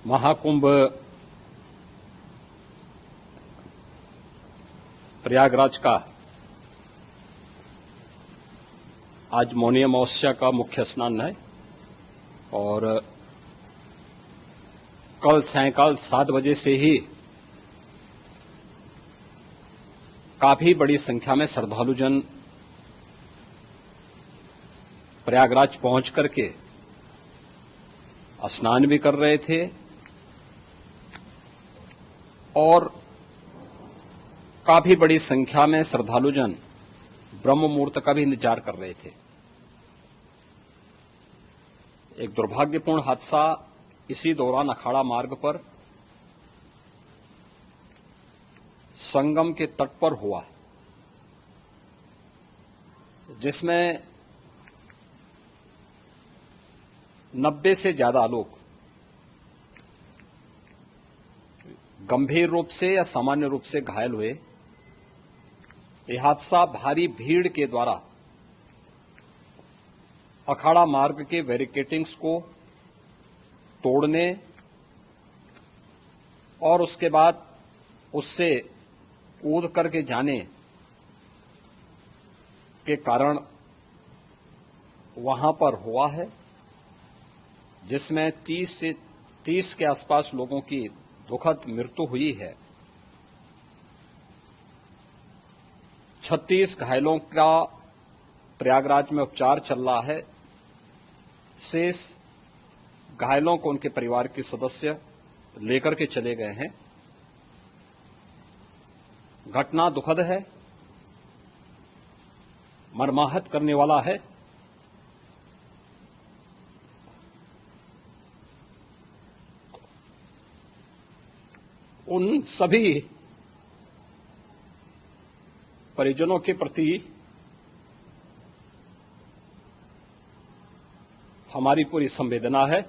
महाकुंभ प्रयागराज का आज मौनी अमावस्या का मुख्य स्नान है और कल सायंकाल 7 बजे से ही काफी बड़ी संख्या में श्रद्धालुजन प्रयागराज पहुंच करके स्नान भी कर रहे थे और काफी बड़ी संख्या में श्रद्धालुजन ब्रह्म मुहूर्त का भी इंतजार कर रहे थे। एक दुर्भाग्यपूर्ण हादसा इसी दौरान अखाड़ा मार्ग पर संगम के तट पर हुआ, जिसमें 90 से ज्यादा लोग गंभीर रूप से या सामान्य रूप से घायल हुए। यह हादसा भारी भीड़ के द्वारा अखाड़ा मार्ग के बैरिकेडिंग्स को तोड़ने और उसके बाद उससे कूद करके जाने के कारण वहां पर हुआ है, जिसमें 30 के आसपास लोगों की दुखद मृत्यु हुई है। 36 घायलों का प्रयागराज में उपचार चल रहा है। शेष घायलों को उनके परिवार के सदस्य लेकर के चले गए हैं। घटना दुखद है, मर्माहत करने वाला है। उन सभी परिजनों के प्रति हमारी पूरी संवेदना है।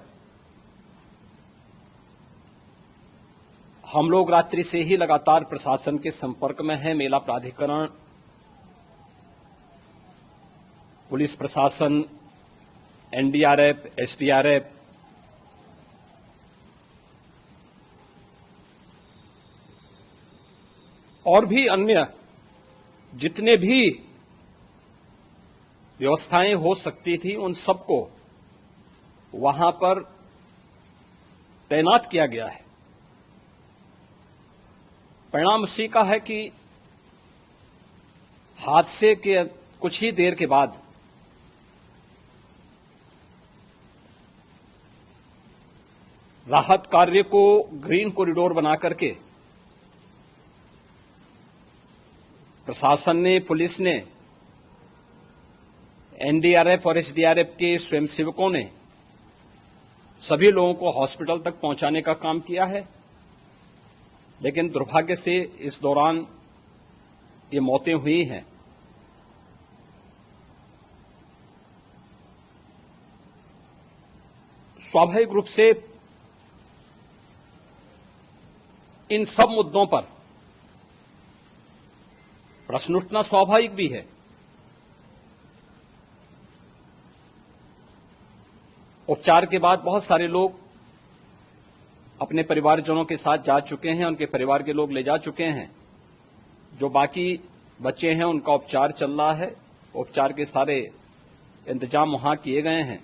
हम लोग रात्रि से ही लगातार प्रशासन के संपर्क में हैं। मेला प्राधिकरण, पुलिस प्रशासन, एनडीआरएफ, एसडीआरएफ, और भी अन्य जितने भी व्यवस्थाएं हो सकती थी उन सबको वहां पर तैनात किया गया है। परिणाम उसी का है कि हादसे के कुछ ही देर के बाद राहत कार्य को ग्रीन कॉरिडोर बना करके प्रशासन ने, पुलिस ने, एनडीआरएफ और एसडीआरएफ के स्वयंसेवकों ने सभी लोगों को हॉस्पिटल तक पहुंचाने का काम किया है। लेकिन दुर्भाग्य से इस दौरान ये मौतें हुई हैं। स्वाभाविक रूप से इन सब मुद्दों पर प्रश्न उठना स्वाभाविक भी है। उपचार के बाद बहुत सारे लोग अपने परिवारजनों के साथ जा चुके हैं, उनके परिवार के लोग ले जा चुके हैं। जो बाकी बच्चे हैं उनका उपचार चल रहा है। उपचार के सारे इंतजाम वहां किए गए हैं।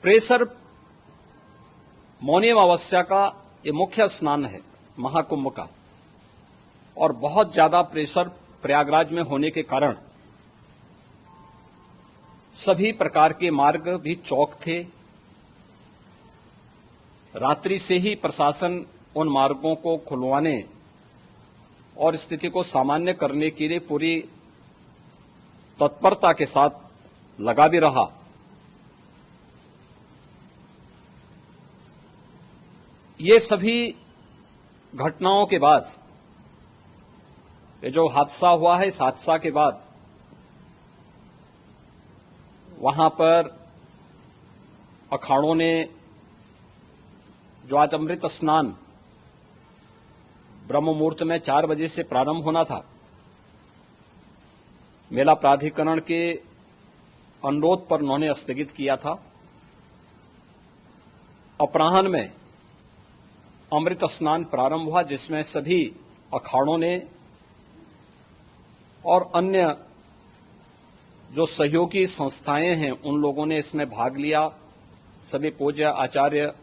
प्रेशर मौनी अमावस्या का ये मुख्य स्नान है महाकुंभ का, और बहुत ज्यादा प्रेशर प्रयागराज में होने के कारण सभी प्रकार के मार्ग भी चौक थे। रात्रि से ही प्रशासन उन मार्गों को खुलवाने और स्थिति को सामान्य करने के लिए पूरी तत्परता के साथ लगा भी रहा। ये सभी घटनाओं के बाद, ये जो हादसा हुआ है, इस हादसा के बाद वहां पर अखाड़ों ने जो आज अमृत स्नान ब्रह्म मुहूर्त में 4 बजे से प्रारंभ होना था, मेला प्राधिकरण के अनुरोध पर उन्होंने स्थगित किया था। अपराह्न में अमृत स्नान प्रारंभ हुआ, जिसमें सभी अखाड़ों ने और अन्य जो सहयोगी संस्थाएं हैं उन लोगों ने इसमें भाग लिया। सभी पूज्य आचार्य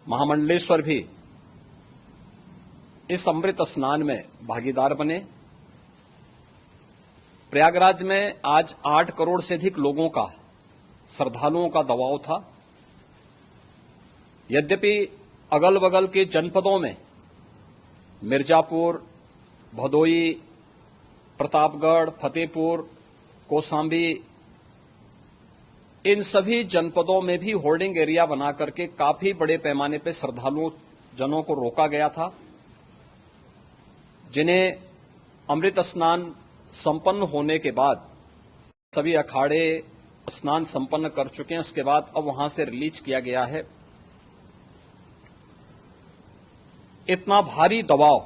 महामंडलेश्वर भी इस अमृत स्नान में भागीदार बने। प्रयागराज में आज 8 करोड़ से अधिक लोगों का, श्रद्धालुओं का दबाव था। यद्यपि अगल बगल के जनपदों में मिर्जापुर, भदोई, प्रतापगढ़, फतेहपुर, कौशाम्बी, इन सभी जनपदों में भी होल्डिंग एरिया बना करके काफी बड़े पैमाने पर श्रद्धालुओं जनों को रोका गया था, जिन्हें अमृत स्नान संपन्न होने के बाद सभी अखाड़े स्नान संपन्न कर चुके हैं। उसके बाद अब वहां से रिलीज किया गया है। इतना भारी दबाव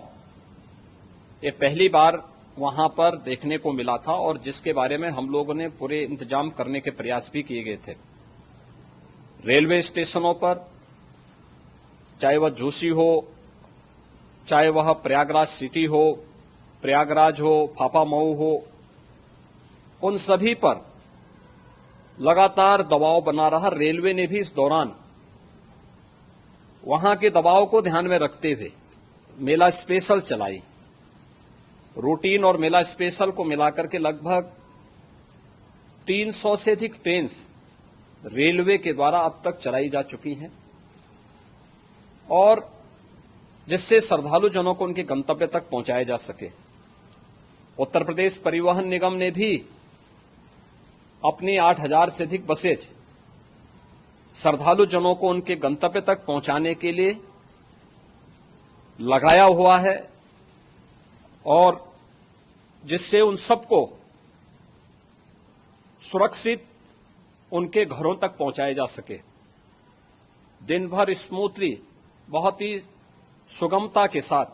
ये पहली बार वहां पर देखने को मिला था, और जिसके बारे में हम लोगों ने पूरे इंतजाम करने के प्रयास भी किए गए थे। रेलवे स्टेशनों पर, चाहे वह जोशी हो, चाहे वह प्रयागराज सिटी हो, प्रयागराज हो, फाफामऊ हो, उन सभी पर लगातार दबाव बना रहा। रेलवे ने भी इस दौरान वहां के दबाव को ध्यान में रखते हुए मेला स्पेशल चलाई। रूटीन और मेला स्पेशल को मिलाकर के लगभग 300 से अधिक ट्रेन रेलवे के द्वारा अब तक चलाई जा चुकी हैं, और जिससे श्रद्धालु जनों को उनके गंतव्य तक पहुंचाया जा सके। उत्तर प्रदेश परिवहन निगम ने भी अपनी 8000 से अधिक बसेज श्रद्धालु जनों को उनके गंतव्य तक पहुंचाने के लिए लगाया हुआ है, और जिससे उन सबको सुरक्षित उनके घरों तक पहुंचाया जा सके। दिन भर स्मूथली, बहुत ही सुगमता के साथ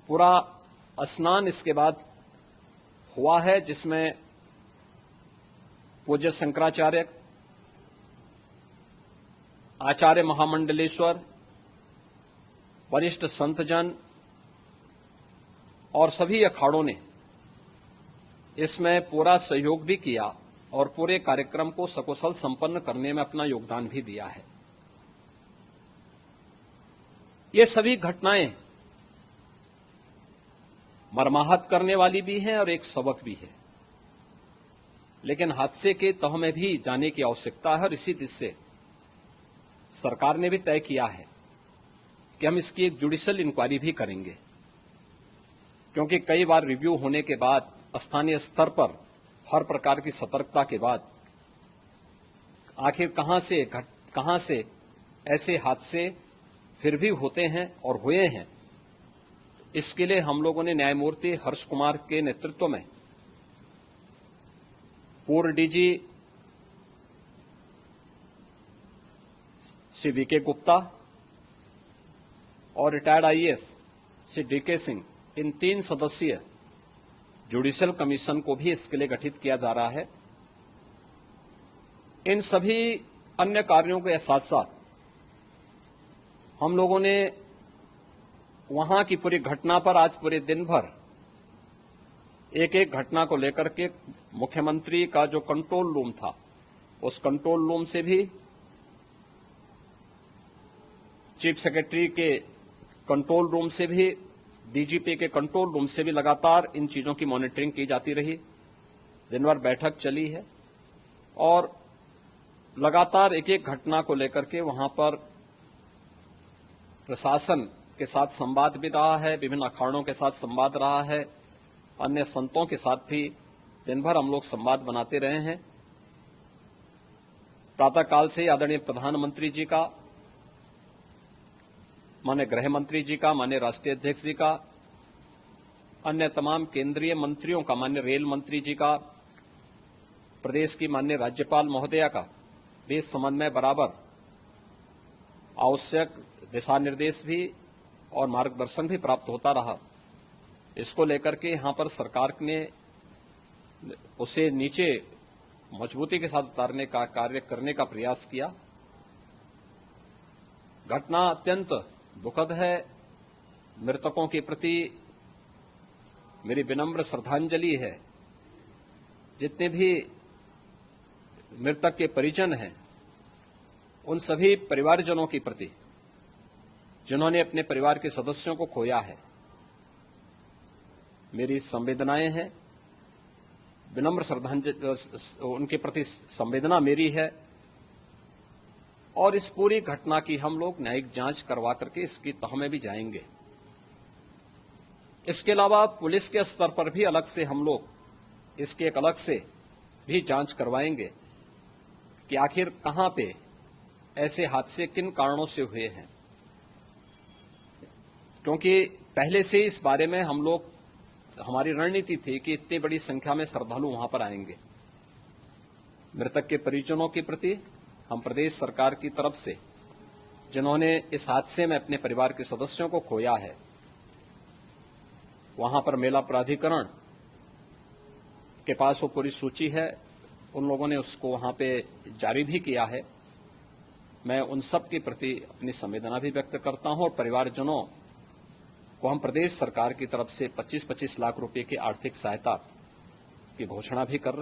पूरा स्नान इसके बाद हुआ है, जिसमें पूज्य शंकराचार्य, आचार्य महामंडलेश्वर, वरिष्ठ संतजन और सभी अखाड़ों ने इसमें पूरा सहयोग भी किया और पूरे कार्यक्रम को सकुशल संपन्न करने में अपना योगदान भी दिया है। ये सभी घटनाएं मर्माहत करने वाली भी हैं और एक सबक भी है, लेकिन हादसे के तह में भी जाने की आवश्यकता है, और इसी दिशा से सरकार ने भी तय किया है कि हम इसकी एक जुडिशियल इंक्वायरी भी करेंगे, क्योंकि कई बार रिव्यू होने के बाद स्थानीय स्तर पर हर प्रकार की सतर्कता के बाद आखिर कहां से ऐसे हादसे फिर भी होते हैं और हुए हैं। इसके लिए हम लोगों ने न्यायमूर्ति हर्ष कुमार के नेतृत्व में पूर्व डीजी श्री वीके गुप्ता और retired IAS Shri DK Singh, इन 3 सदस्यीय जुडिशियल कमीशन को भी इसके लिए गठित किया जा रहा है। इन सभी अन्य कार्यों के साथ साथ हम लोगों ने वहां की पूरी घटना पर आज पूरे दिन भर एक एक घटना को लेकर के मुख्यमंत्री का जो कंट्रोल रूम था, उस कंट्रोल रूम से भी, चीफ सेक्रेटरी के कंट्रोल रूम से भी, डीजीपी के कंट्रोल रूम से भी लगातार इन चीजों की मॉनिटरिंग की जाती रही। दिन भर बैठक चली है और लगातार एक एक घटना को लेकर के वहां पर प्रशासन के साथ संवाद भी रहा है, विभिन्न अखाड़ों के साथ संवाद रहा है, अन्य संतों के साथ भी दिन भर हम लोग संवाद बनाते रहे हैं। प्रातःकाल से आदरणीय प्रधानमंत्री जी का, माननीय गृह मंत्री जी का, माननीय राष्ट्रीय अध्यक्ष जी का, अन्य तमाम केंद्रीय मंत्रियों का, माननीय रेल मंत्री जी का, प्रदेश की माननीय राज्यपाल महोदया का भी इस संबंध में बराबर आवश्यक दिशा निर्देश भी और मार्गदर्शन भी प्राप्त होता रहा। इसको लेकर के यहां पर सरकार ने उसे नीचे मजबूती के साथ उतारने का कार्य करने का प्रयास किया। घटना अत्यंत दुखद है। मृतकों के प्रति मेरी विनम्र श्रद्धांजलि है। जितने भी मृतक के परिजन हैं, उन सभी परिवारजनों के प्रति जिन्होंने अपने परिवार के सदस्यों को खोया है, मेरी संवेदनाएं हैं। विनम्र श्रद्धांजलि, उनके प्रति संवेदना मेरी है। और इस पूरी घटना की हम लोग न्यायिक जांच करवा करके इसकी तह में भी जाएंगे। इसके अलावा पुलिस के स्तर पर भी अलग से हम लोग इसके एक अलग से भी जांच करवाएंगे कि आखिर कहां पे ऐसे हादसे किन कारणों से हुए हैं, क्योंकि पहले से इस बारे में हम लोग, हमारी रणनीति थी कि इतनी बड़ी संख्या में श्रद्धालु वहां पर आएंगे। मृतक के परिजनों के प्रति हम प्रदेश सरकार की तरफ से, जिन्होंने इस हादसे में अपने परिवार के सदस्यों को खोया है, वहां पर मेला प्राधिकरण के पास वो पूरी सूची है, उन लोगों ने उसको वहां पे जारी भी किया है। मैं उन सब के प्रति अपनी संवेदना भी व्यक्त करता हूं और परिवारजनों को हम प्रदेश सरकार की तरफ से 25-25 लाख रुपए की आर्थिक सहायता की घोषणा भी कर रहे हैं।